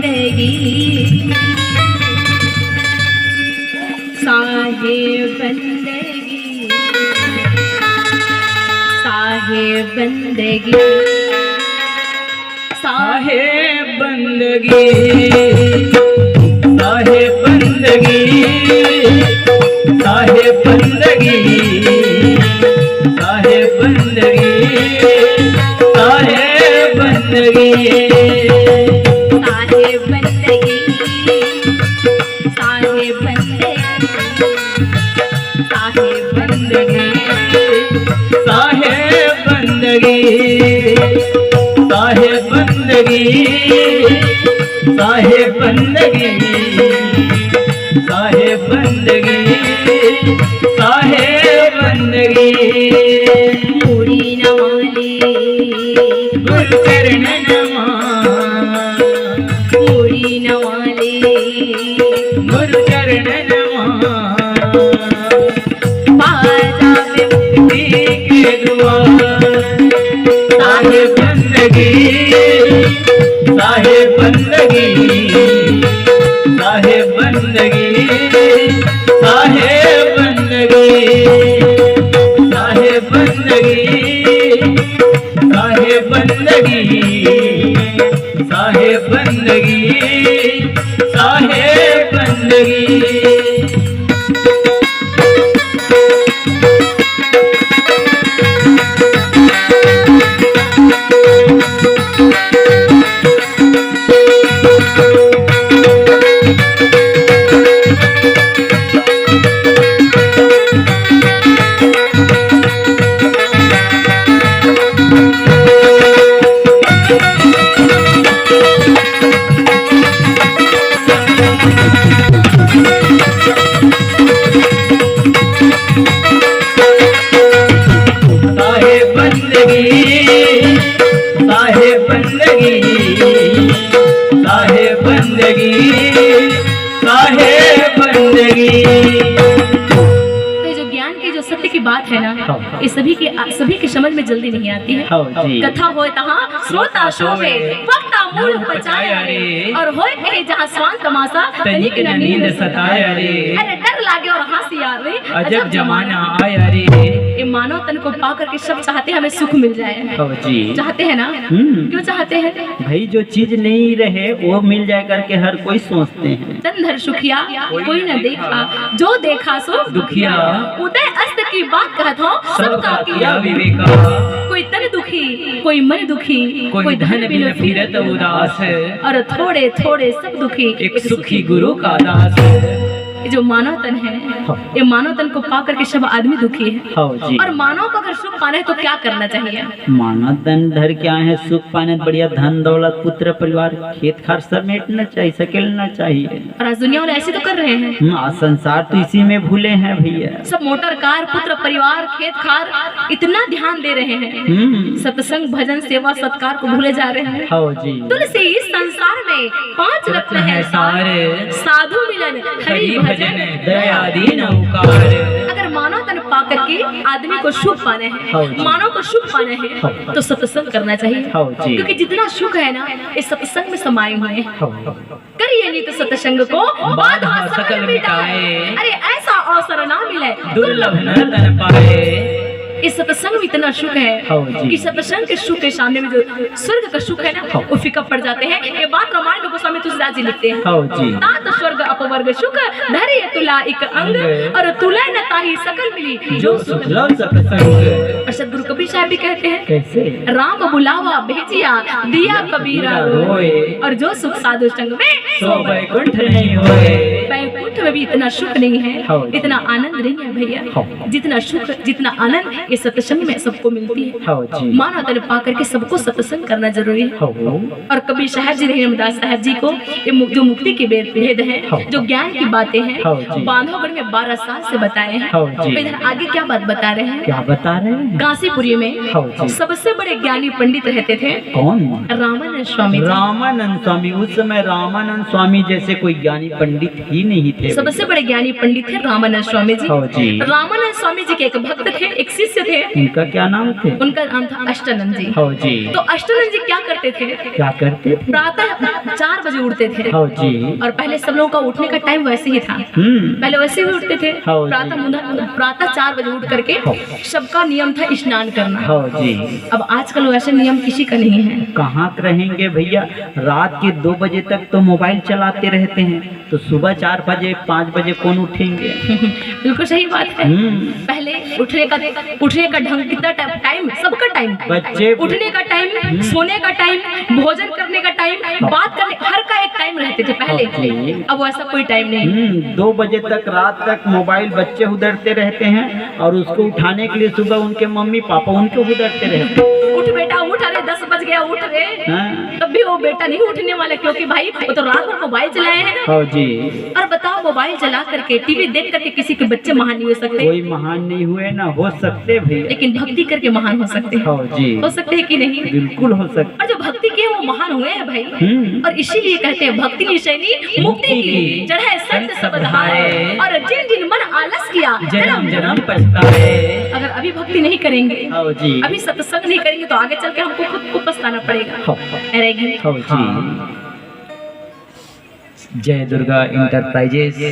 बंदगी साहेब बंदगी साहेब बंदगी साहेब बंदगी साहेब बंदगी साहेब बंदगी साहेब बंदगी साहेब बंदगी साहेब बंदगी साहेब बंदगी साहेब बंदगी साहेब बंदगी साहेब बंदगी साहेब बंदगी साहेब बंदगी साहेब बंदगी मुड़ी नवाले गुरु चरण नमा मुड़ी नवाले गुरु चरण नमा बाजा में के दुआ साहेब बंदगी साहेब बंदगी साहेब बंदगी साहेब बंदगी साहेब बंदगी साहेब बंदगी साहेब बंदगी साहेब बंदगी साहेब बंदगी साहेब बंदगी साहेब बंदगी। तो जो ज्ञान की जो सत्य की बात है ना, ये सभी के समझ में जल्दी नहीं आती है। कथा होए तहाँ श्रोता शोभे, वक्ता मूल पचाया रे, और होए कहे जहाँ स्वान तमाशा तनिक न नींद सताया रे। अरे डर लागे और हंसी आवे, अजब जमाना आया रे। ये मानव तन को पा करके सब चाहते हैं हमें सुख मिल जाए, चाहते हैं ना? क्यों चाहते हैं भाई? जो चीज नहीं रहे वो मिल जाए करके हर कोई सोचते हैं। तन सुखिया कोई न देखा, जो देखा सो दुखिया। उदय अस्त की बात कहत हो सबका किया विवेका। कोई तन दुखी, कोई मन दुखी, कोई धन बिन फिरत उदास, और थोड़े थोड़े सब दुखी एक सुखी गुरु का दास। ये जो मानव तन है, ये मानव तन को पा करके सब आदमी दुखी है। और मानव को अगर सुख पाना है तो क्या करना चाहिए? मानव तन धर क्या है, सुख पाने बढ़िया धन दौलत पुत्र परिवार खेत खार समेटना चाहिए, सकेलना चाहिए। और आज दुनिया वाले ऐसे तो कर रहे हैं। संसार तो इसी में भूले हैं भैया। सब मोटर कार पुत्र परिवार खेत खार इतना ध्यान दे रहे हैं, सत्संग भजन सेवा सत्कार को भूले जा रहे हैं। तुलसी इस संसार में 5 रत्न है सारे, साधु मिलन हरि भजन दया दीन उपकार। अगर मानव तन पा करके आदमी को सुख पाना है, मानव को सुख पाना है तो सत्संग करना चाहिए। क्योंकि जितना सुख है ना, इस सत्संग में समाये हुए हैं। करिए नित सत्संग को बाधा सकल मिटाए। अरे ऐसा अवसर ना मिले दुर्लभ न तन पाए। इस सत्संग में इतना सुख है कि सत्संग के सुख के सामने में जो स्वर्ग का सुख है ना, वो फीका पड़ जाते हैं। ये बात रामायण गोस्वामी तुलसीदास जी लिखते हैं। तात स्वर्ग अपवर्ग सुख धरे तुला एक अंग, और तुला न ताही सकल मिली जो सुख सत्संग। और सदगुरु कबीर साहब भी कहते हैं, कैसे? राम बुलावा भेजिया दिया कबीरा रोए, और जो सुख साधु संग में सो वैकुंठ नहीं होए। वैकुंठ में भी इतना सुख नहीं है, इतना आनंद नहीं है भैया। जितना सुख जितना आनंद ये सत्संग में सबको मिलती है। मानव तन पा करके सबको सत्संग करना जरूरी है। और कबीर साहब जी रहीमदास साहब जी को ये जो मुक्ति के भेद है, जो ज्ञान की बातें हैं, बांधवगढ़ में 12 साल से बताए हैं। तो इधर आगे क्या बात बता रहे हैं? क्या बता रहे हैं? काशीपुरी में सबसे बड़े ज्ञानी पंडित रहते थे। कौन? रामानंद स्वामी। रामानंद स्वामी। उस समय रामानंद स्वामी जैसे कोई ज्ञानी पंडित ही नहीं थे। सबसे बड़े ज्ञानी पंडित थे रामानंद स्वामी जी। रामानंद स्वामी जी के एक भक्त थे, एक शिष्य थे, उनका क्या नाम थे? उनका नाम था अष्टानंद जी। हाँ जी। तो अष्टानंद जी क्या करते थे? क्या करते थे? प्रातः 4 बजे उठते थे। हाँ जी। और पहले सब लोगों का उठने का टाइम वैसे ही था, पहले वैसे ही उठते थे। हाँ जी। प्रातः 4 बजे उठ करके सबका नियम था स्नान करना। हाँ जी। अब आजकल वैसे नियम किसी का नहीं है। कहाँ रहेंगे भैया, रात के 2 बजे तक तो मोबाइल चलाते रहते हैं, तो सुबह 4 बजे 5 बजे कौन उठेंगे? बिल्कुल सही बात है। पहले उठने का ढंग, कितना टाइम, सबका टाइम, बच्चे उठने का टाइम, सोने का टाइम, भोजन करने का टाइम, बात करने, हर का एक टाइम रहते थे पहले। अब वैसा कोई टाइम नहीं। 2 बजे तक, रात तक मोबाइल बच्चे उधरते रहते हैं, और उसको उठाने के लिए सुबह उनके मम्मी पापा उनको उधरते रहते हैं। उठ बेटा उठ, अरे 10 बज गया, उठ रे। तब भी वो बेटा नहीं उठने वाला, क्योंकि भाई वो तो रात भर मोबाइल चलाए हैं ना। हाँ जी। और बताओ, मोबाइल चला करके, टीवी देख करके किसी के बच्चे महान नहीं हो सकते? कोई महान नहीं हुए ना हो सकते भैया, लेकिन भक्ति करके महान हो सकते हैं। हाँ जी। हो सकते हैं कि नहीं? बिल्कुल हो सकते। और जो भक्ति किए वो महान हुए हैं भाई। और इसीलिए कहते हैं भक्ति निशैनी मुक्ति की, चढ़े संत सब धाए, और जिन जिन मन आलस किया जन्म जन्म पछताए। अगर अभी भक्ति नहीं करेंगे, हाँ जी। अभी सत्संग नहीं करेंगे, तो आगे चल के हमको खुद को पछताना पड़ेगा। हाँ रहेगी। जी। जय दुर्गा इंटरप्राइजेस।